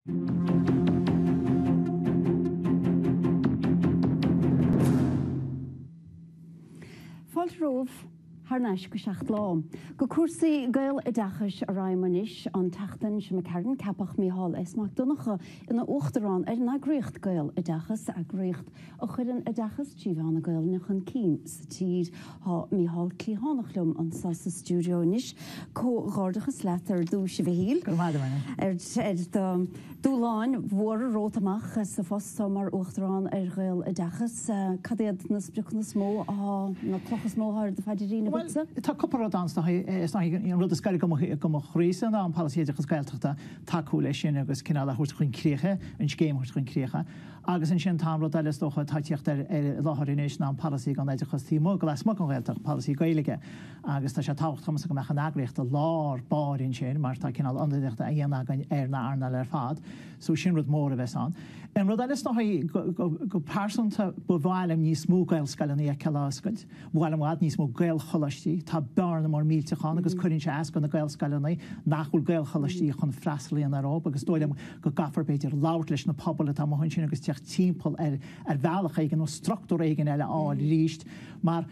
Fáilteóibh Harneis go seacht lá. Go cuasaí gail a dachas a raiminis an tatan sem me ceann capach míhall is mac donnacha ina Uachtarán na gríocht gail a dachas a gríocht a chuidan a dachas tíbhánna gail nach an cín sa tír há míhall clíhánachlum an sa studio inis có gáardachas letar dú se bhíl. Dúláin mhór rótamach sa fós mar Uachtarán gail a dachas cadéad na sprichna smó na clochas móthir de feidirína Tá cuppa dans rud scair go chrísan an palíideachchas gailteachta taú lei sin agus cinál a thuirt chuin críocha an scéim thuirt chuin críocha. Agus in sin tam rud eiles docha tátíocht láthirinéis ná palí an éidirchas tímó go leis mo an ghilteach palí gaiige agus tá sé tácht chumas go mechan agréocht a lár báin sin mar tá cinál andaachta a dhéana na arnal ar fad, so sin rud mór a bheits an. An rud eiles go pásanta bhhailm níos mó gail scalaní a celáscail, bhhailm bhád níos mó gail cholastí, tá bearna mar mílteán agus chuinn se as go na gail scalaní nachhfuil gail cholastí chun freislíon ará, agus dóilem go gafar beidir láir leis na pobl tá mohann sin agus timppel bhealach igen ó structúr igen eile á ríist, mar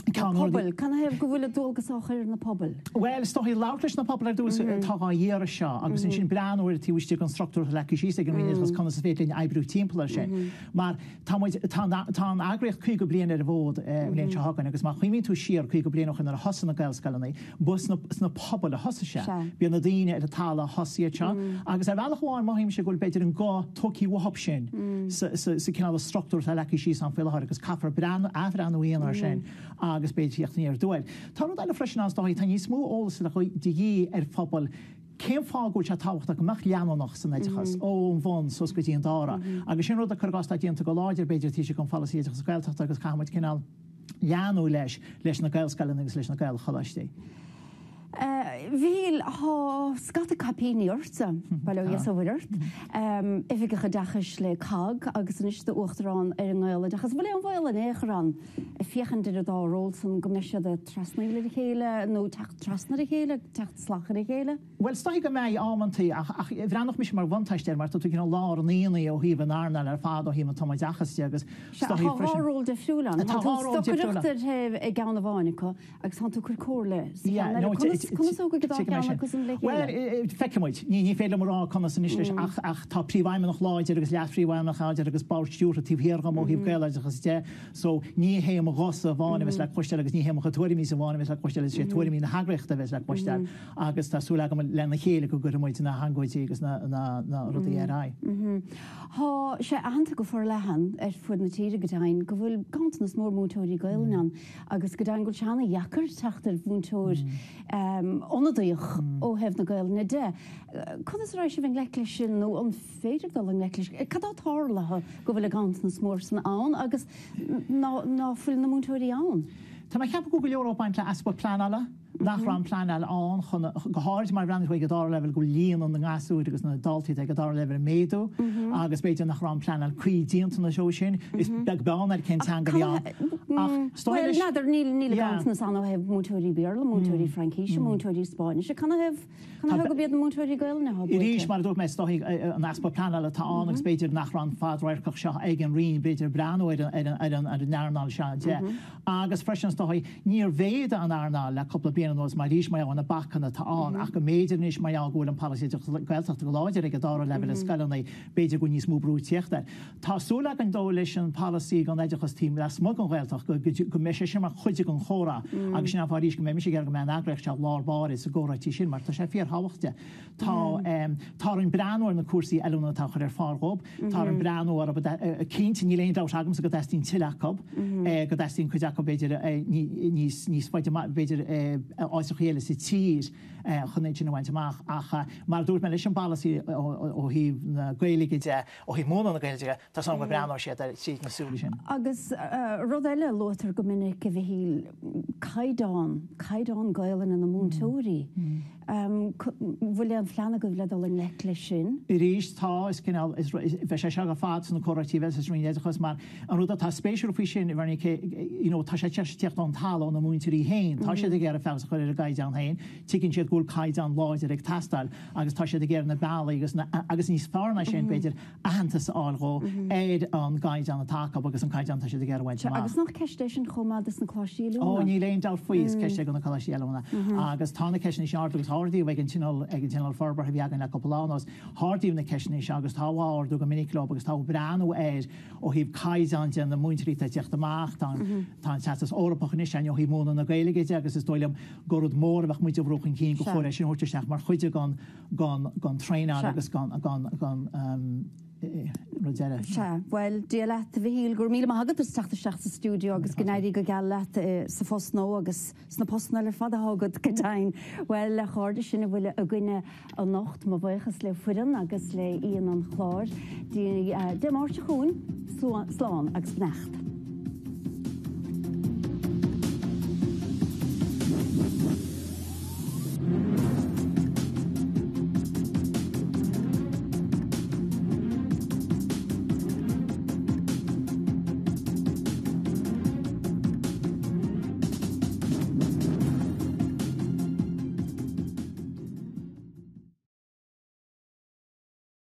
Pobl, can I have go bhfuil dulgus á chuir na pobl? Well, stoí láirlis na pobl dús tá dhéar seo, agus in sin breanúir tíúiste an structúr le sí an mígus chu sa fétlinn ebrú timppla sé. Mar tá agréocht chuig go blian ar bhód léon se hagan, agus má chuimín tú siar chuig go blianach in ar hosan na gailscalaní, bus na pobl a hosa se, bí na daine ar a talla hosíte, agus ar bhealachháin maihím se goil beidir an gá tocí wahab sin sa cinál structúr le sí an fillthir agus caafar brean ahranúíonar sin. Agus beidirtíochtní ar dúil. Tá rud eile freisin as dáí tá níos smó ólas le chuid digé ar phobal céim fágúil se táhacht goach leananach san éidechas ó an bhain sos go dtíon dára. Agus sin rud a chugastá dionanta go láidir beidir tí sé chun falasíideachas gailteachta agus chaid cinál leanú leis na gailscalan agus leis na gail cholaistí. Bhíl há scata capíní orta bailú yes bhirt. Ifig go dachas le cag agus is de Uachtarán ar an gáile dachas bhfuil an bhil an écharán a fiochan de dáról san go meise de trasnaile a chéile nó techt trasna a chéile techt slachar a chéile? Well, sta go méid ámantaí ach bhreannach mis mar bhainteiste mar tú cin lá an íana ó híh an airna ar fád ó hí an tomáid achas agus táról de fiúlan. Tárótar heh ag gan bháinnica agus tú chur cóla. Well, feicimiid, ní féile marrá chuna san islis ach tá príomhhaime nach láidir agus leathríomhhaime nach cháidir agus báirtúra tíbhhéarga ó híh gaile agus de, so ní héim a gosa bháinna bheits le coisteil agus ní héim a tuairimí sa bháinna bheits le coisteil sé tuairimí na hagraachta bheits le coisteil agus tásúla go lena chéile go gurmuid na hangóidí agus na rudaí ará. Tá sé ahananta go for lehan ar fud na tíre godáin go bhfuil gantanas mór mútóirí gailnan agus godáin go seanna jacar teachtar búntóir onadaíoch ó hebh na gail na de. Conas rá sé bheith leiclis sin nó an féidir dal an leiclis. Cadá tálathe go bhfuil a gantanas mór san ann agus ná fuil na mútóirí ann. Tá mai cheap go go Európaint le aspa planala, nach ran planal an go háir mar ran go dá level go líon an gasú agus na daltaí ag go dá level méadú agus beidir nach ran planal chuí díanta na seo sin is beag beán ar cin teanga bhí nadidir níl gantanas an ó hebh mútóirí bearla, mútóirí Frankíise, mútóirí Spáinise, can hebh go bead an mútóirí gailna ha. I rís mar dúirt me stoigh an aspa planal atá an agus beidir nach ran fádráircach seo ag an rion beidir breanúid an nearnál se de. Agus freisin stoigh níor bhéide an airná le coppla bíana nos mar rís mai an na bachanna tá an ach go méidir níos mai ágúil an palíideach gailteachta go láidir ag go dá level a scalana beidir go níos mú brú tíochtta. Tásúla an dó leis an palí an éidechas tím le smog an gailteach go me sé sin mar chuide an chóra agus sin á rís go mé sé ar go me agrecht se lárbáir sa ggóratí sin mar tá sé fíor hahachte. Tá an breanúir na cuasaí eúna tá chuir fágób, tá an breanúir a cinnta ní léon dá agam sa go destín tiileachb go destín chuideach beidir níos beidir áischéile sa tír chunéid sin bhaint amach ach mar dúirt me leis an balasí ó híh na gaiige ó hí móna na gaiige tá san go breanú sé si nasúla sin. Agus rud eile lotar go minic go bhí híl caiidán gaiilean na múntóirí bhfuil an fleanna go bhfuil dul an le sin. I rís tá is cinál bheit sé seag a fád san choirtíh is riine chus mar an ruúda tá spéisiú fao sin i bharnig tá sé teocht an talán na múintirí héin, Tá sé ggéar a fe chuir a gaiid an hain, tuinn siad gúil caiid an láidir ag tastal, agus tá sé ggéar na bailla agus níos fearna sin beidir ahantas áilgó éiad an gaiid an take agus an caiid an tá sé ggéar bhaint. Agus nach ceistéisisin chomádas na chláisiú. Ó ní léon dá faois ceiste go na choisiúna. Agus tána ceisna seartgus hádaí ag an tinál farbar bheagan le copplános, hádaíú na ceisna agus táháir do go miniclób agus tá breanú éir ó híh caián an na muintirí teocht amach tá tetas ópachan sin ó hí móna na gaiige agus is dóilem gorod mór bheith muide bhróchan cín go chóir sin horteach mar chuide gan treinar agus gan Well, dé le a bhíil gur míle agad teachta seach sa stúdio agus gnéirí go gal le sa fósnó agus sna postna le fada hágad godain. Well le cháde sinna bhfuile a gine an nocht má bhchas le fuan agus le íon an chláir. Dé máirte chuún sláán agus necht.